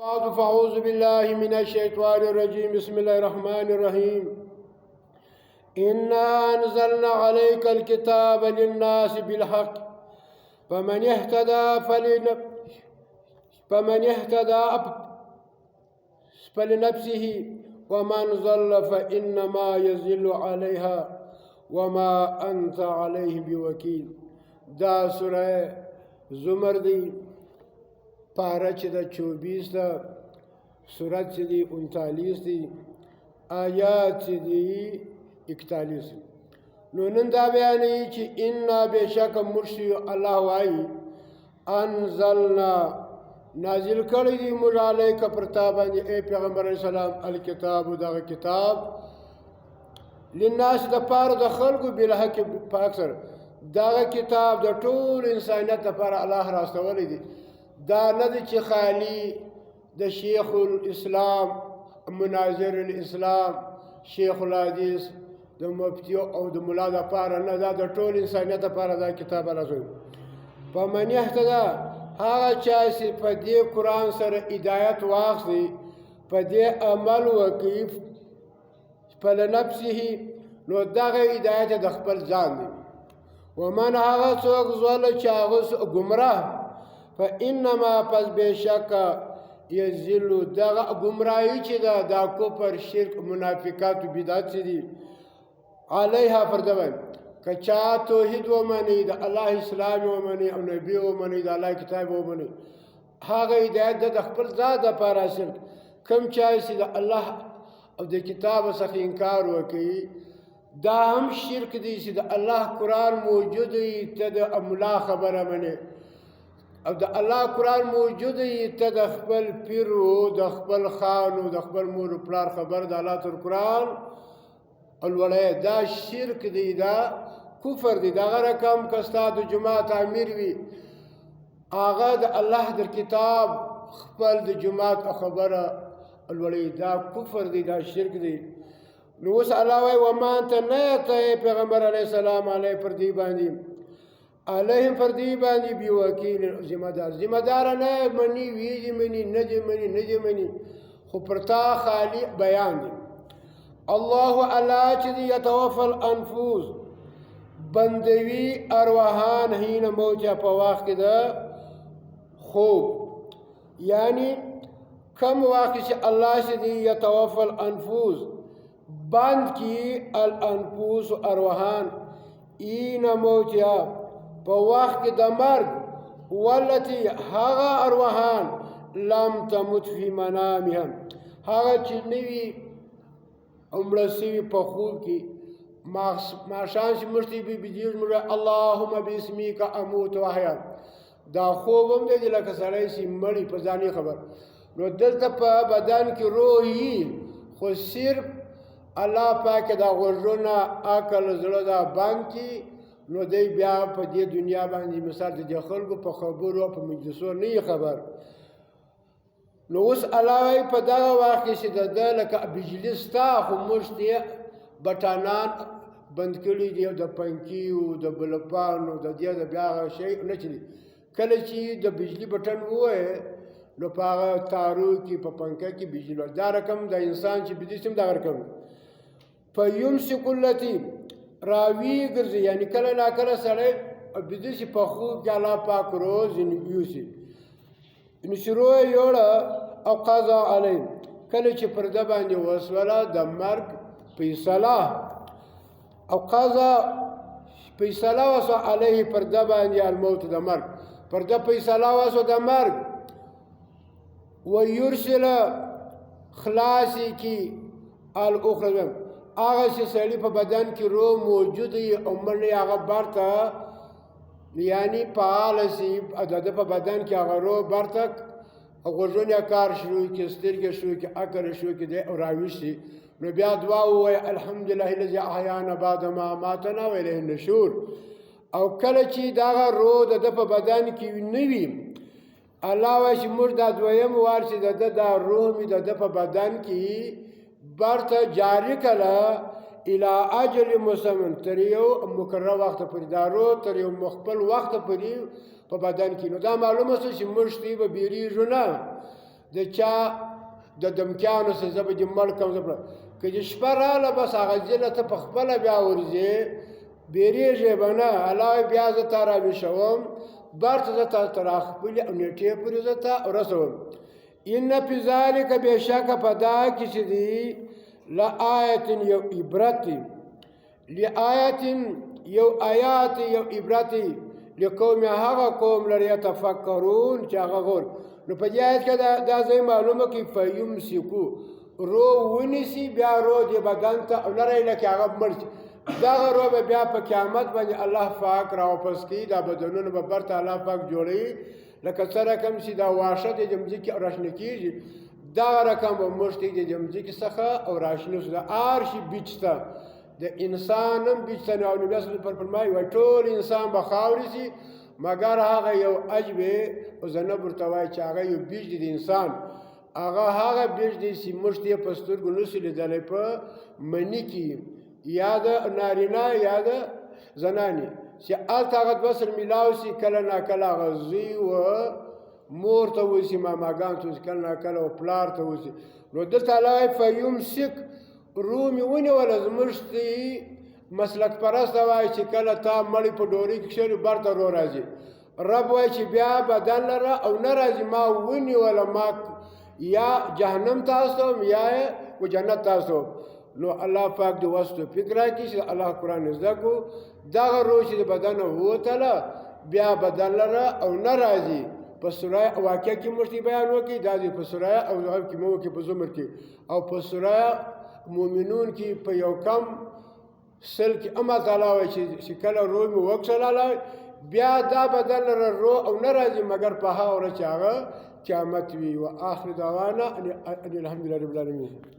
بعد فأعوذ بالله من الشيطان الرجيم بسم الله الرحمن الرحيم إنا أنزلنا عليك الكتاب للناس بالحق فمن اهتدى فلنفسه ومن ضل فإنما يضل عليها وما أنت عليه بوكيل. دا سورة زمر دی، پارہ چې د 24 ده، سورت چې دی 39 دی، آیات چې دی 41. نو نن دا بیانوي چې انا بېشکه موږ الله وایي انزلنا نازل کړی دی موږ علیک پر تا باندې ای پیغمبر علیه السلام الکتاب دغه کتاب للناس د پاره د خلکو بالحق په اکثر دغه کتاب د ټول انسانیت لپاره الله راستولی دی. دا نه دی چې خالی د شیخ الاسلام مناظر الاسلام شیخ الحدیث د مفتی او د ملا لپاره نه، دا د ټول انسانیت لپاره دا کتاب راځي. فمن اهتدى هغه چا چې په دې قرآن سره هدایت واخلي، په دې عمل وکړي، فلنفسه نو دغه هدایت د خپل ځان دی. ومن هغه څوک ضل چې هغه ګمراه فإنما پس بېشکه یضل دغه ګمراهي چې ده دا کفر شرک منافقات و بدعت چې دي علیها پر ده باندې که چا توحید ومني، د الله اسلام ومني او نبي ومني، د الله کتاب ومني، هغه هدایت د خپل ذات دپاره حاصل. کوم چا چې د الله او د کتاب څخه انکار وکړي، دا هم شرک دی چې د الله قرآن موجود وي ته د ملا خبره منې، او د الله قرآن موجود وي ته د خپل پیر و د خپل خان و د خپل مور و پلار خبر د الله تر قرآن الوړی، دا شرک دی، دا کفر دی. دغه رقم که ستا د جماعت امیر وي، هغه د الله در کتاب خپل د جماعت خبره الوړی، دا کفر دی، دا شرک دی. نو اوس الله وایي وما انت نه ته پیغمبر علیه السلام علیه پر دی باندې علیهم پر دی باندې بوکیل ذمہ دار، ذمہ دار نه مني ویږي مني نه دې مني نه دې مني، خو پر تا خالی بیان دی. الله الله چې دی یتوفى الانفوس بندوي ارواحان حين موتها په وخت کې د خوب، یعنی کم وخت چې الله چې دی یتوفى الانفوس بند کی الانفوس ارواحان این موتها په وخت کې د مرګ، والتي هغه ارواحان لم تمت فی منامها هغه چې نوي عمره سوي په خوب کې ماښام چې مشتي بي اللهم باسمیک اموت واحیا، دا خوب هم دی لکه سړی چې مړی په ځانې خبر. نو دلته په بدن کې روح یي، خو صرف الله پاک دا غوږونه عقل زړه دا بند کړي، نو دی بیا په دې دنیا باندې مثال د خلکو په خبرو او په مجلسو نه یې خبر. نو اوس الله وایي په دغه وخت کې چې د ده لکه بجلي ستا، خو موږ ته بټانان بند کړي دي، د پنکیو د بلپانو د دې د بیا هغه شی نه چلي. کله چې د بجلي بټن ووایې نو په هغه تارو کې په پنکه کې بجلي، دا رقم د انسان چې بدي سم دغه رقم فیمسک التي راوی ګرځي، یعنی کله نا کله سړی بدي چې په خوب کې الله پاک روز یوسي نو شروع یوړه او قضا علی، کله چې پر ده باندې وسوله د مرګ فیصله او قضا فیصله وسو علیه پر ده باندې الموت د مرګ، پر ده فیصله وسو د مرګ، ویرسل خلاصی کی الاخرى هغه چې سړي په بدن کې روح موجود وي او مړی هغه برته یعنی فعال شي، د ده په بدن کې هغه روح برته غوږونه کار شروع کړي، سترګې شروع کړي، عقل شروع کړي او راویښ شي. نو بیا دعا ووایي الحمدلله الذي احیانا بعد ما اماتنا والیه النشور. او کله چې دغه روح د ده په بدن کې نه وي، الله وایي چې موږ دا دویم وار چې د ده دا روح مې د ده په بدن کې برته جاری کړه الى اجل مسمن، تر یو مقرره وخت پورې، دا روح تر یو مخبل وخت پورې په بدن کې. نو دا معلومه شوه چې موږ ته به بیریږو نه، د چا د دمکیانو څخه زه به دې مړ کړم که چې شپه راغله بس هغه ځله ته په خپله بیا ورځې بیریږې به نه الله بیا زه تا راویښوم بر ته زه تا تر خپلې نیټې پورې زه تا رسوم ان فی ذلک بېشکه په دا کې چې دی لآیت یو عبرت لآیت یو آیات یو عبرت لقوم هغه قوم لري یتفکرون چې هغه غور نو په دې آیت کې دا ځای معلومه کې فیمسکو رو ونیسي بیا رو دې بدن ته او لري لکه هغه مړ شي دغه رو به بیا په قیامت باندې الله پاک راواپس کړي دا بدنونه به برته الله پاک جوړوي لکه څه رقم چې دا واښه د ځمکې راشنه کېږي دغه رقم به موږ د ځمکې څخه او راشنه شو د هر شي بیچ ته د انسان هم بیچ ته نو نبي صلی الله علیه وسلم فرمایي وایي ټول انسان به خاورې شي مګر هغه یو عجبې او زنب ورته وایي چې هغه یو بیچ دی د انسان هغه بیچ دی چې موږ یې په سترګو نشو لیدلی په مني کې یا د نارینه یا د زنانې چې هلته هغه دوه سره میلاو شي کله ناکله هغه زوی و مور ته وشي ماماګانو ته وشي کله ناکله و پلار ته وشي نو دلته الله وایي فیمسک رو مې ونیوله زموږ مسلک پرسته وایي چې کله تا مړی په ډورۍ کې کښېني برته رو راځي رب وایي چې بیا بدن لره او نه راځي ما ونیوله ما یا جهنم ته استوم یا و جنت ته استوم نو الله پاک د وس توفیق راکړي چې الله قرآن زده کړو دغه روح چې د بدن ووتله بیا بدن لره او نه راځي په سوره واقعه کې موږ بیان وکړي دا دی په سوره او هغه کې مو کې په زمر کې او په سوره مؤمنون کې په یو کم سل کې اما تعالی وایي چې کله روح مې وکړله بیا دا بدن لره روح او نه راځي مګر په هغه ورځ چې هغه قیامت وي و آخر دعوانا ان الحمدلله رب العالمین